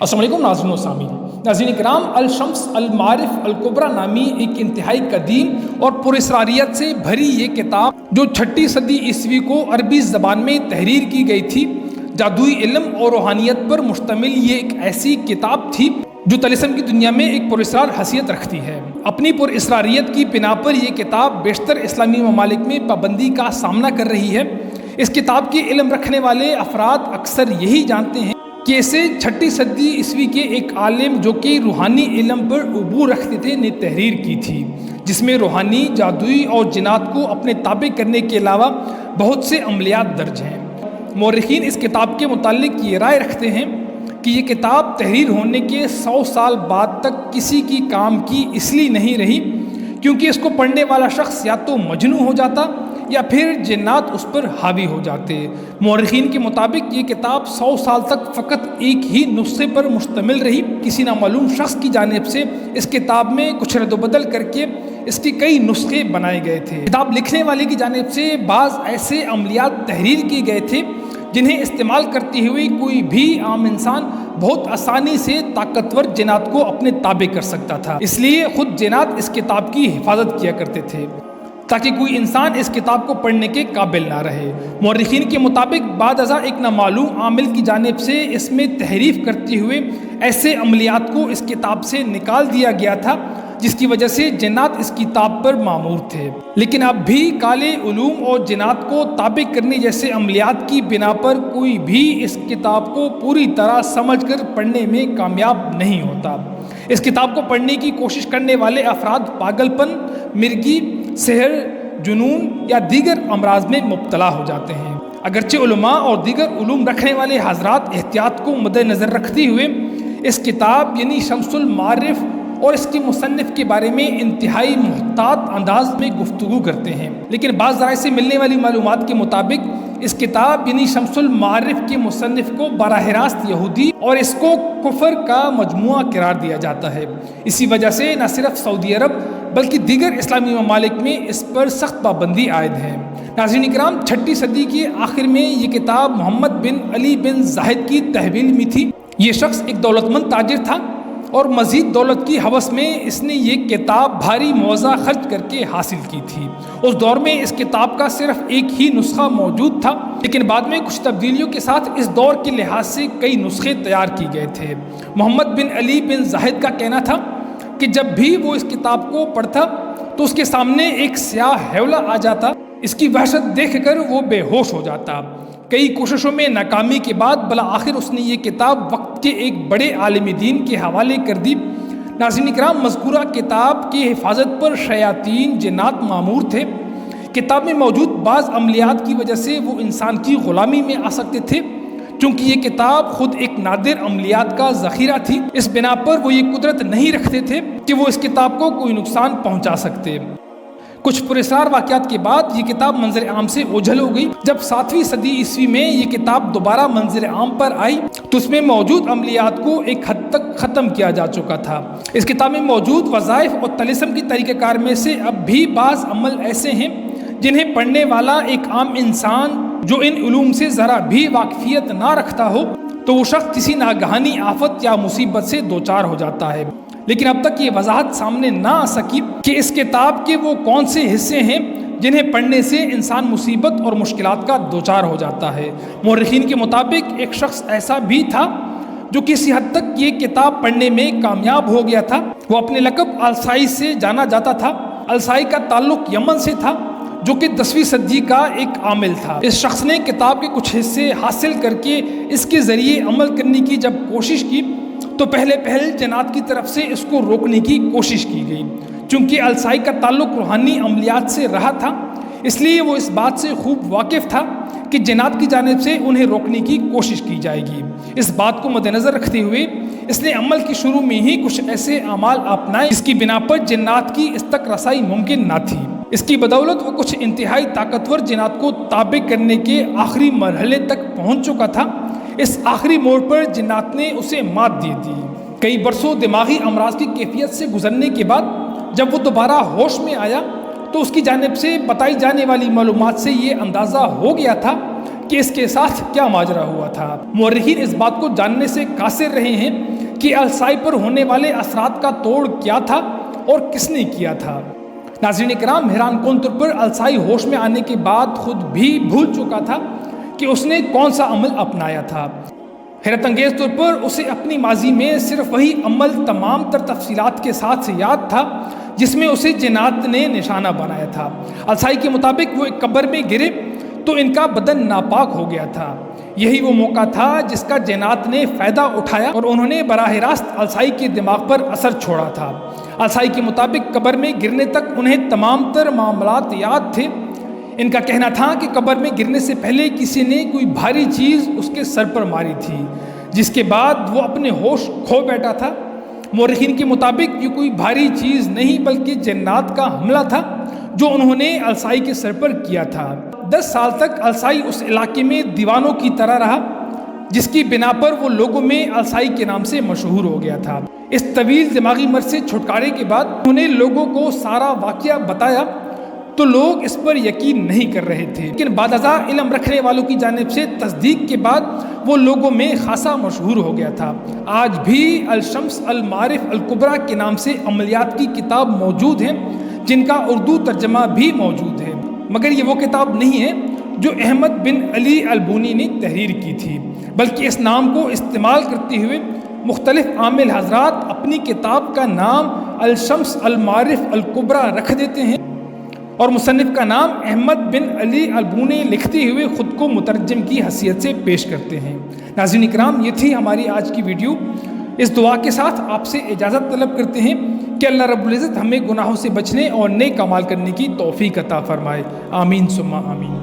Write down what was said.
السلام علیکم ناظرین و سامعین۔ ناظرین کرام، الشمس المعارف الکبریٰ نامی ایک انتہائی قدیم اور پراسراریت سے بھری یہ کتاب جو 6 صدی عیسوی کو عربی زبان میں تحریر کی گئی تھی، جادوئی علم اور روحانیت پر مشتمل یہ ایک ایسی کتاب تھی جو طلسم کی دنیا میں ایک پراسرار حیثیت رکھتی ہے۔ اپنی پراسراریت کی بنا پر یہ کتاب بیشتر اسلامی ممالک میں پابندی کا سامنا کر رہی ہے۔ اس کتاب کے علم رکھنے والے افراد اکثر یہی جانتے ہیں کہ اسے 6 صدی عیسوی کے ایک عالم جو کہ روحانی علم پر عبور رکھتے تھے نے تحریر کی تھی، جس میں روحانی، جادوئی اور جنات کو اپنے تابع کرنے کے علاوہ بہت سے عملیات درج ہیں۔ مورخین اس کتاب کے متعلق یہ رائے رکھتے ہیں کہ یہ کتاب تحریر ہونے کے 100 سال بعد تک کسی کی کام کی اس لیے نہیں رہی کیونکہ اس کو پڑھنے والا شخص یا تو مجنون ہو جاتا یا پھر جنات اس پر حاوی ہو جاتے۔ مورخین کے مطابق یہ کتاب 100 سال تک فقط ایک ہی نسخے پر مشتمل رہی۔ کسی نامعلوم شخص کی جانب سے اس کتاب میں کچھ رد و بدل کر کے اس کی کئی نسخے بنائے گئے تھے۔ کتاب لکھنے والے کی جانب سے بعض ایسے عملیات تحریر کیے گئے تھے جنہیں استعمال کرتے ہوئے کوئی بھی عام انسان بہت آسانی سے طاقتور جنات کو اپنے تابع کر سکتا تھا۔ اس لیے خود جنات اس کتاب کی حفاظت کیا کرتے تھے تاکہ کوئی انسان اس کتاب کو پڑھنے کے قابل نہ رہے۔ مورخین کے مطابق بعد ازاں ایک نامعلوم عامل کی جانب سے اس میں تحریف کرتے ہوئے ایسے عملیات کو اس کتاب سے نکال دیا گیا تھا جس کی وجہ سے جنات اس کتاب پر مامور تھے۔ لیکن اب بھی کالے علوم اور جنات کو تابع کرنے جیسے عملیات کی بنا پر کوئی بھی اس کتاب کو پوری طرح سمجھ کر پڑھنے میں کامیاب نہیں ہوتا۔ اس کتاب کو پڑھنے کی کوشش کرنے والے افراد پاگل پن، مرگی، سحر، جنون یا دیگر امراض میں مبتلا ہو جاتے ہیں۔ اگرچہ علماء اور دیگر علوم رکھنے والے حضرات احتیاط کو مد نظر رکھتے ہوئے اس کتاب یعنی شمس المعارف اور اس کے مصنف کے بارے میں انتہائی محتاط انداز میں گفتگو کرتے ہیں، لیکن بعض ذرائع سے ملنے والی معلومات کے مطابق اس کتاب یعنی شمس المعارف کے مصنف کو براہ راست یہودی اور اس کو کفر کا مجموعہ قرار دیا جاتا ہے۔ اسی وجہ سے نہ صرف سعودی عرب بلکہ دیگر اسلامی ممالک میں اس پر سخت پابندی عائد ہے۔ ناظرین کرام، 6 صدی کے آخر میں یہ کتاب محمد بن علی بن زاہد کی تحویل میں تھی۔ یہ شخص ایک دولت مند تاجر تھا اور مزید دولت کی ہوس میں اس نے یہ کتاب بھاری معاوضہ خرچ کر کے حاصل کی تھی۔ اس دور میں اس کتاب کا صرف ایک ہی نسخہ موجود تھا، لیکن بعد میں کچھ تبدیلیوں کے ساتھ اس دور کے لحاظ سے کئی نسخے تیار کیے گئے تھے۔ محمد بن علی بن زاہد کا کہنا تھا کہ جب بھی وہ اس کتاب کو پڑھتا تو اس کے سامنے ایک سیاہ ہیولہ آ جاتا، اس کی وحشت دیکھ کر وہ بے ہوش ہو جاتا۔ کئی کوششوں میں ناکامی کے بعد بالآخر اس نے یہ کتاب وقت کے ایک بڑے عالم دین کے حوالے کر دی۔ ناظرین کرام، مذکورہ کتاب کی حفاظت پر شیاطین، جنات مامور تھے۔ کتاب میں موجود بعض عملیات کی وجہ سے وہ انسان کی غلامی میں آ سکتے تھے، چونکہ یہ کتاب خود ایک نادر عملیات کا ذخیرہ تھی۔ اس بنا پر وہ یہ قدرت نہیں رکھتے تھے کہ وہ اس کتاب کو کوئی نقصان پہنچا سکتے۔ کچھ پراسرار واقعات کے بعد یہ کتاب منظر عام سے اوجھل ہو گئی۔ جب 7ویں صدی عیسوی میں یہ کتاب دوبارہ منظر عام پر آئی تو اس میں موجود عملیات کو ایک حد تک ختم کیا جا چکا تھا۔ اس کتاب میں موجود وظائف اور طلسم کی طریقہ کار میں سے اب بھی بعض عمل ایسے ہیں جنہیں پڑھنے والا ایک عام انسان جو ان علوم سے ذرا بھی واقفیت نہ رکھتا ہو تو وہ شخص کسی ناگہانی آفت یا مصیبت سے دوچار ہو جاتا ہے۔ لیکن اب تک یہ وضاحت سامنے نہ آ سکی کہ اس کتاب کے وہ کون سے حصے ہیں جنہیں پڑھنے سے انسان مصیبت اور مشکلات کا دوچار ہو جاتا ہے۔ مورخین کے مطابق ایک شخص ایسا بھی تھا جو کسی حد تک یہ کتاب پڑھنے میں کامیاب ہو گیا تھا۔ وہ اپنے لقب السائی سے جانا جاتا تھا۔ السائی کا تعلق یمن سے تھا جو کہ 10ویں صدی کا ایک عامل تھا۔ اس شخص نے کتاب کے کچھ حصے حاصل کر کے اس کے ذریعے عمل کرنے کی جب کوشش کی تو پہلے جنات کی طرف سے اس کو روکنے کی کوشش کی گئی۔ چونکہ السائی کا تعلق روحانی عملیات سے رہا تھا، اس لیے وہ اس بات سے خوب واقف تھا کہ جنات کی جانب سے انہیں روکنے کی کوشش کی جائے گی۔ اس بات کو مد نظر رکھتے ہوئے اس نے عمل کی شروع میں ہی کچھ ایسے اعمال اپنائے جس کی بنا پر جنات کی اس تک رسائی ممکن نہ تھی۔ اس کی بدولت وہ کچھ انتہائی طاقتور جنات کو تابع کرنے کے آخری مرحلے تک پہنچ چکا تھا۔ اس آخری موڑ پر جنات نے اسے مات دے دی۔ کئی برسوں دماغی امراض کی کیفیت سے گزرنے کے بعد جب وہ دوبارہ ہوش میں آیا تو اس کی جانب سے بتائی جانے والی معلومات سے یہ اندازہ ہو گیا تھا کہ اس کے ساتھ کیا ماجرا ہوا تھا۔ مورخین اس بات کو جاننے سے قاصر رہے ہیں کہ السائی پر ہونے والے اثرات کا توڑ کیا تھا اور کس نے کیا تھا۔ ناظرین کرام، حیران کن طور پر السائی ہوش میں آنے کے بعد خود بھی بھول چکا تھا کہ اس نے کون سا عمل اپنایا تھا۔ حیرت انگیز طور پر اسے اپنی ماضی میں صرف وہی عمل تمام تر تفصیلات کے ساتھ سے یاد تھا جس میں اسے جنات نے نشانہ بنایا تھا۔ السائی کے مطابق وہ ایک قبر میں گرے تو ان کا بدن ناپاک ہو گیا تھا۔ یہی وہ موقع تھا جس کا جنات نے فائدہ اٹھایا اور انہوں نے براہ راست السائی کے دماغ پر اثر چھوڑا تھا۔ السائی کے مطابق قبر میں گرنے تک انہیں تمام تر معاملات یاد تھے۔ ان کا کہنا تھا کہ قبر میں گرنے سے پہلے کسی نے کوئی بھاری چیز اس کے سر پر ماری تھی، جس کے بعد وہ اپنے ہوش کھو بیٹھا تھا۔ مورخین کے مطابق یہ کوئی بھاری چیز نہیں بلکہ جنات کا حملہ تھا جو انہوں نے السائی کے سر پر کیا تھا۔ 10 سال تک السائی اس علاقے میں دیوانوں کی طرح رہا، جس کی بنا پر وہ لوگوں میں السائی کے نام سے مشہور ہو گیا تھا۔ اس طویل دماغی مرض سے چھٹکارے کے بعد انہوں نے لوگوں کو سارا واقعہ بتایا تو لوگ اس پر یقین نہیں کر رہے تھے، لیکن بعد ازاں علم رکھنے والوں کی جانب سے تصدیق کے بعد وہ لوگوں میں خاصا مشہور ہو گیا تھا۔ آج بھی الشمس المعارف الکبریٰ کے نام سے عملیات کی کتاب موجود ہے جن کا اردو ترجمہ بھی موجود ہے، مگر یہ وہ کتاب نہیں ہے جو احمد بن علی البونی نے تحریر کی تھی، بلکہ اس نام کو استعمال کرتے ہوئے مختلف عامل حضرات اپنی کتاب کا نام الشمس المعارف الکبریٰ رکھ دیتے ہیں اور مصنف کا نام احمد بن علی البونی لکھتے ہوئے خود کو مترجم کی حیثیت سے پیش کرتے ہیں۔ ناظرین اکرام، یہ تھی ہماری آج کی ویڈیو۔ اس دعا کے ساتھ آپ سے اجازت طلب کرتے ہیں کہ اللہ رب العزت ہمیں گناہوں سے بچنے اور نیک اعمال کرنے کی توفیق عطا فرمائے۔ آمین ثم آمین۔